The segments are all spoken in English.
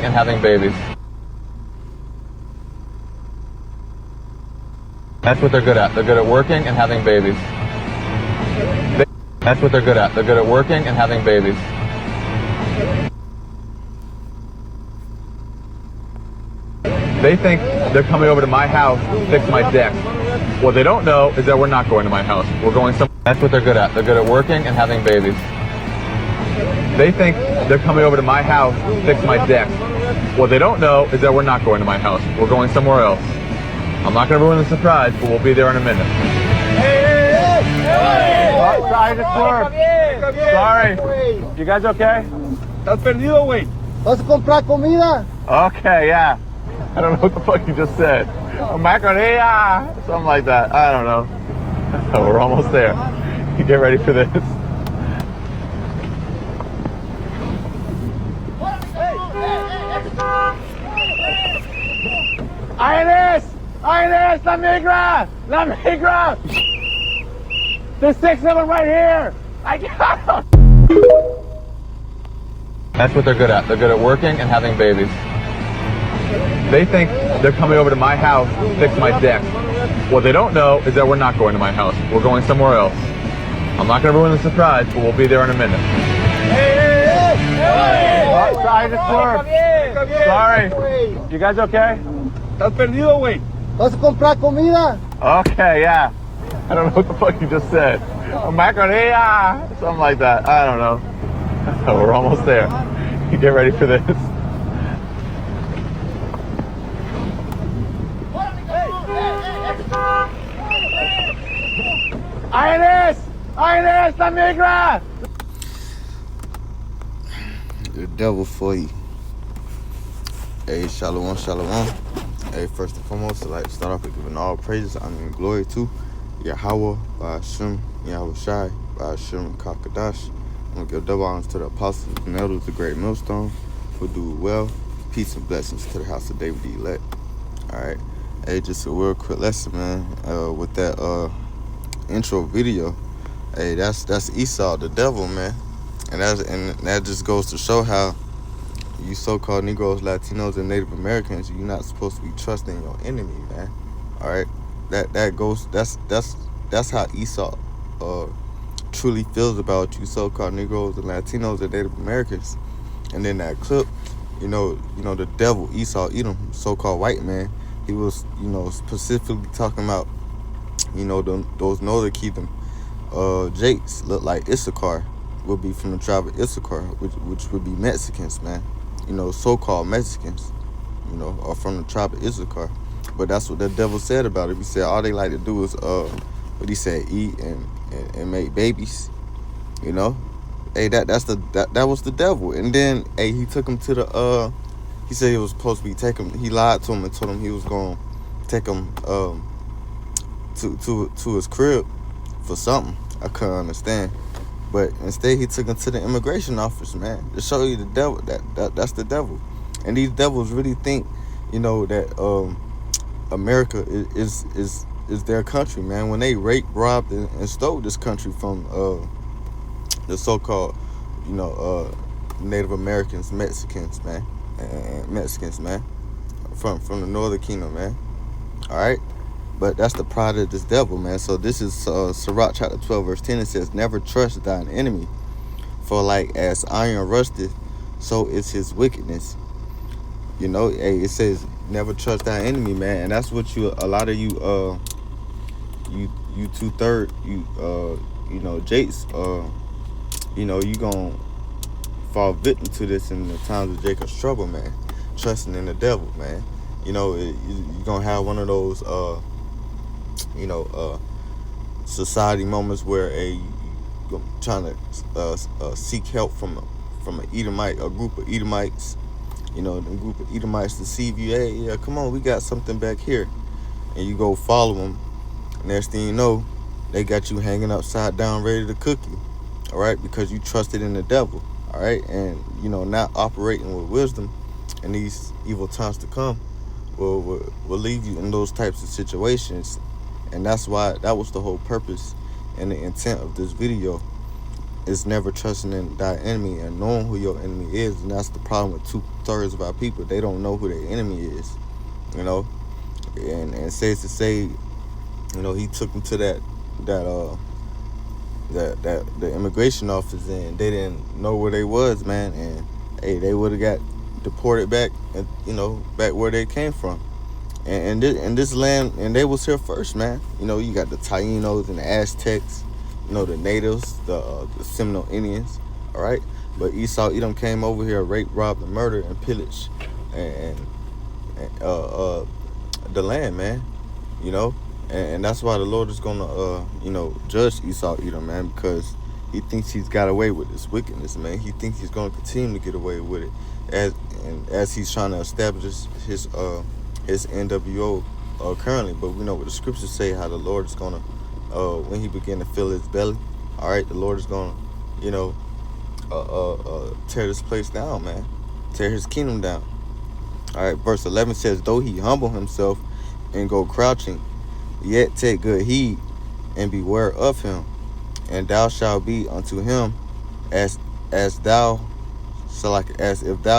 and having babies. That's what they're good at. They're good at working and having babies. That's what they're good at. They're good at working and having babies. They think they're coming over to my house to fix my deck. What they don't know is that we're not going to my house. We're going somewhere. That's what they're good at. They're good at working and having babies. They think they're coming over to my house to fix my deck. What they don't know is that we're not going to my house. We're going somewhere else. I'm not going to ruin the surprise, but we'll be there in a minute. Sorry to swerve. Sorry. You guys okay? ¿Estás perdido, güey? ¿Vas a comprar comida? Okay, yeah. I don't know what the fuck you just said. Macarena, something like that. I don't know. So we're almost there. Get ready for this. Ines, la migra! There's 6 of them right here. I got them. That's what they're good at. They're good at working and having babies. They think they're coming over to my house to fix my deck. What they don't know is that we're not going to my house. We're going somewhere else. I'm not going to ruin the surprise, but we'll be there in a minute. Sorry to swerve. Sorry. You guys okay? ¿Estás perdido, güey? ¿Vas a comprar comida? Okay, yeah. I don't know what the fuck you just said. Macarena, something like that. I don't know. So we're almost there. Get ready for this. Ines, la migra! The devil for you. Hey, shalom, shalom. Hey, first and foremost, I'd like to start off with giving all praises, honor, and glory to Yahweh, Ba'ashem, Yahweh Shai, Ba'ashem, Kakadash. I'm going to give double honors to the apostles and elders, the great millstone, who do well. Peace and blessings to the house of David the elect. All right. Hey, just a real quick lesson, man. With that intro video, hey, that's Esau, the devil, man. And that just goes to show how you so-called Negroes, Latinos, and Native Americans, you're not supposed to be trusting your enemy, man. All right, that's how Esau truly feels about you so-called Negroes and Latinos and Native Americans. And then that clip, you know the devil Esau Edom, so-called white man, he was specifically talking about those Northern Kingdom Jakes look like Issachar, would be from the tribe of Issachar, which would be Mexicans, man. So-called Mexicans, are from the tribe of Issachar. But that's what the devil said about it. He said all they like to do is, what he said, eat and make babies. Hey, that was the devil. And then, hey, he took him to the, he said he was supposed to be taking, he lied to him and told him he was going to take him to his crib for something. I couldn't understand. But instead, he took him to the immigration office, man, to show you the devil. That's the devil. And these devils really think, that America is their country, man. When they raped, robbed, and stole this country from the so-called, Native Americans, Mexicans, man, from the Northern Kingdom, man. All right. But that's the pride of this devil, man. So this is Sirach chapter 12, verse 10. It says, never trust thine enemy, for like as iron rusteth, so is his wickedness. Hey, it says, never trust thy enemy, man. And that's what a lot of you two-third, Jakes, you gonna fall victim to this in the times of Jacob's trouble, man. Trusting in the devil, man. You're gonna have one of those, society moments where you're trying to seek help from an Edomite, a group of Edomites, the group of Edomites deceive you. Hey, yeah, come on, we got something back here, and you go follow them. Next thing you know, they got you hanging upside down, ready to cook you. All right, because you trusted in the devil. All right, and not operating with wisdom in these evil times to come will leave you in those types of situations. And that's why that was the whole purpose and the intent of this video, is never trusting in thy enemy and knowing who your enemy is. And that's the problem with 2/3 of our people. They don't know who their enemy is, you know. And says to say, you know, he took them to the immigration office, and they didn't know where they was, man. And hey, they would have got deported back, and you know, back where they came from. And this land, and they was here first, man. You know, you got the Tainos and the Aztecs, you know, the natives, the Seminole Indians, all right. But Esau Edom came over here, raped, robbed, and murdered, and pillaged, and the land, man. You know, and that's why the Lord is gonna, you know, judge Esau Edom, man, because he thinks he's got away with this wickedness, man. He thinks he's gonna continue to get away with it, as he's trying to establish his NWO currently. But we know what the scriptures say, how the Lord is gonna, when he begin to fill his belly, all right, the Lord is gonna, you know, tear this place down, man, tear his kingdom down. All right, verse 11 says, though he humble himself and go crouching, yet take good heed and beware of him, and thou shalt be unto him as if thou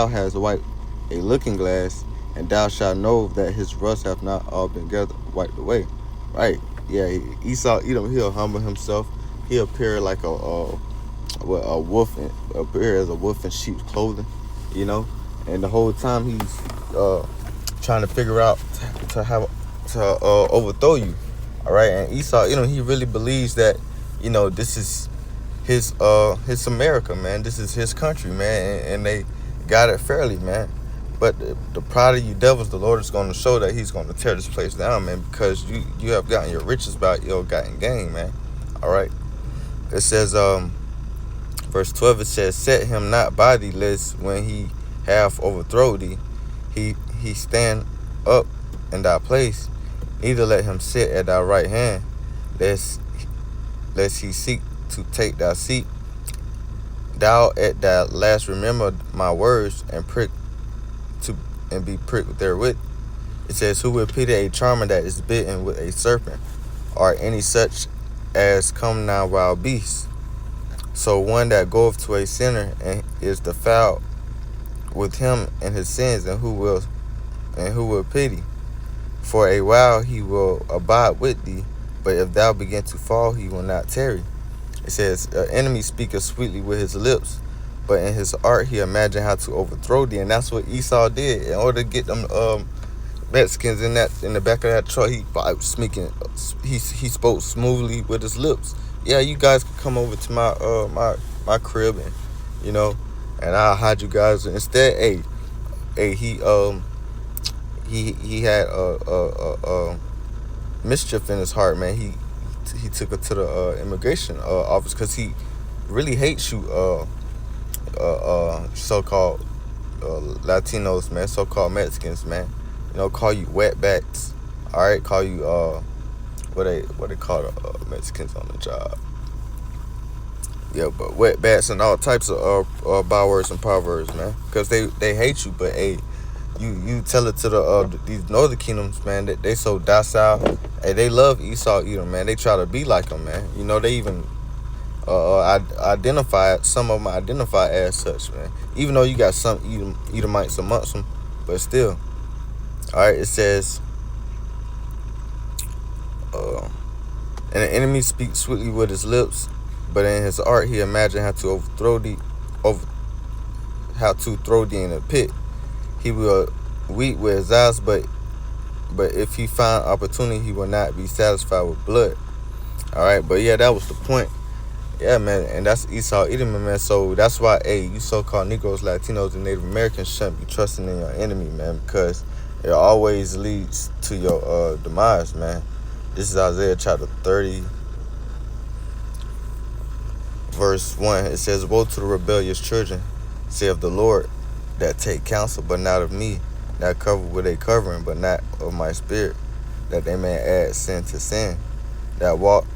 hast wiped a looking glass, and thou shalt know that his rust hath not all been wiped away. Right? Yeah, Esau Edom, he'll humble himself. He'll appear like a wolf, appear as a wolf in sheep's clothing, you know. And the whole time he's trying to figure out to overthrow you. All right, and Esau, you know, he really believes that, you know, this is his America, man. This is his country, man, and they got it fairly, man. But the pride of you devils, the Lord is going to show that he's going to tear this place down, man, because you have gotten your riches by ill-gotten gain, man. All right. It says, verse 12, it says, set him not by thee, lest when he have overthrown thee, he stand up in thy place. Neither let him sit at thy right hand, lest he seek to take thy seat. Thou at thy last remember my words and be pricked therewith. It says, who will pity a charmer that is bitten with a serpent, or any such as come now wild beasts? So one that goeth to a sinner and is defiled with him and his sins, and who will pity? For a while he will abide with thee, but if thou begin to fall, he will not tarry. It says, an enemy speaketh sweetly with his lips, but in his art he imagined how to overthrow thee. And that's what Esau did. In order to get them Mexicans in the back of that truck, he spoke smoothly with his lips. Yeah, you guys could come over to my crib, and you know, and I'll hide you guys. Instead, he had mischief in his heart, man. He took her to the immigration office because he really hates you, so-called Latinos, man, so-called Mexicans, man. You know, call you wetbacks. All right, call you what they call the Mexicans on the job. Yeah, but wetbacks and all types of bywords and proverbs, man, because they hate you. But hey, you tell it to these northern kingdoms, man, that they so docile. Hey, they love Esau Edom, man. They try to be like them, man. You know, they even some of them identify as such, man. Even though you got some Edomites amongst them, but still. All right, it says, and the enemy speaks sweetly with his lips, but in his art he imagined how to throw thee in a pit. He will weep with his eyes, but if he find opportunity, he will not be satisfied with blood. All right, but yeah, that was the point. Yeah, man, and that's Esau Edom, man. So that's why, hey, you so-called Negroes, Latinos, and Native Americans shouldn't be trusting in your enemy, man, because it always leads to your demise, man. This is Isaiah chapter 30, verse 1. It says, woe to the rebellious children, saith the Lord, that take counsel, but not of me, that cover with a covering, but not of my spirit, that they may add sin to sin, that walk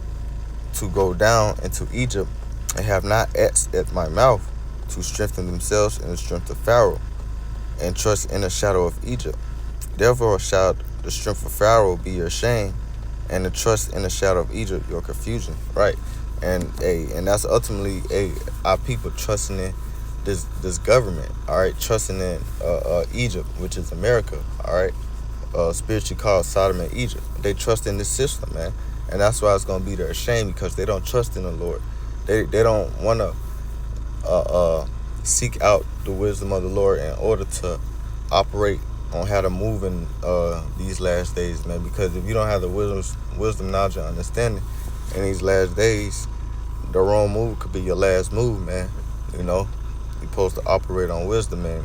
to go down into Egypt, and have not asked at my mouth, to strengthen themselves in the strength of Pharaoh, and trust in the shadow of Egypt. Therefore shall the strength of Pharaoh be your shame, and the trust in the shadow of Egypt your confusion. Right? And that's ultimately our people trusting in this government, all right, trusting in Egypt, which is America, all right, spiritually called Sodom and Egypt. They trust in this system, man, and that's why it's gonna be their shame, because they don't trust in the Lord. They don't want to seek out the wisdom of the Lord in order to operate on how to move in these last days, man. Because if you don't have the wisdom, knowledge, and understanding in these last days, the wrong move could be your last move, man. You know, you're supposed to operate on wisdom, man.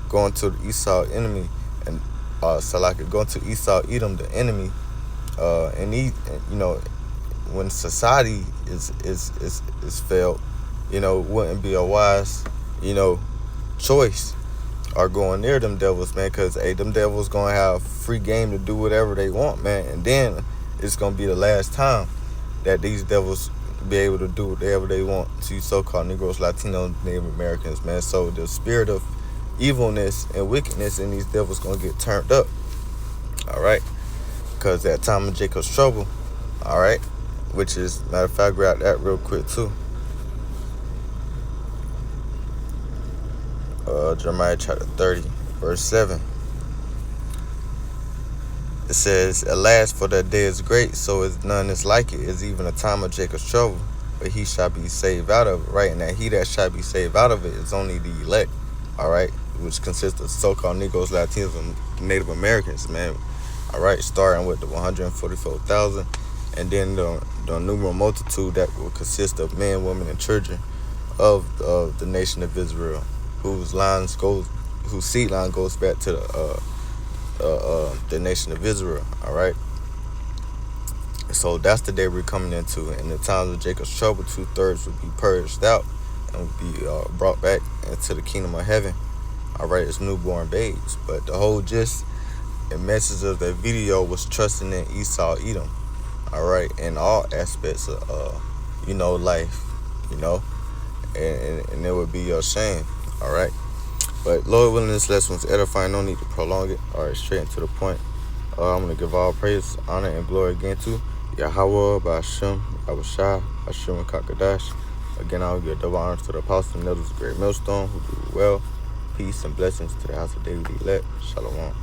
Going to the Esau enemy, and going to Esau, Edom, the enemy, and you know, when society is failed, you know, wouldn't be a wise, you know, choice or going near them devils, man, because them devils gonna have free game to do whatever they want, man, and then it's gonna be the last time that these devils be able to do whatever they want to so-called Negroes, Latinos, Native Americans, man. So the spirit of evilness and wickedness in these devils gonna get turned up, all right, because that time of Jacob's trouble, all right, which is, matter of fact, grab that real quick too. Jeremiah chapter 30, verse 7. It says, "Alas, for that day is great, so is none is like it. Is even a time of Jacob's trouble, but he shall be saved out of it." Right, and that he that shall be saved out of it is only the elect, all right, which consists of so-called Negroes, Latinos, and Native Americans, man. All right, starting with the 144,000, and then the innumerable multitude that will consist of men, women, and children of the nation of Israel, whose seed line goes back to the nation of Israel, all right? So that's the day we're coming into. In the times of Jacob's trouble, 2/3 will be purged out and will be brought back into the kingdom of heaven, all right, as newborn babes. But the whole gist and message of that video was trusting in Esau, Edom, all right, in all aspects of, you know, life, you know, and it would be your shame, all right? But Lord willing, this lesson was edifying. No need to prolong it. All right, straight into the point. I'm going to give all praise, honor, and glory again to Yahweh, Ba'ashem, Yahushua, Hashem, and Kakadash. Again, I'll give double honors to the apostle and elders of the great millstone who do well. Peace and blessings to the house of David elect. Shalom.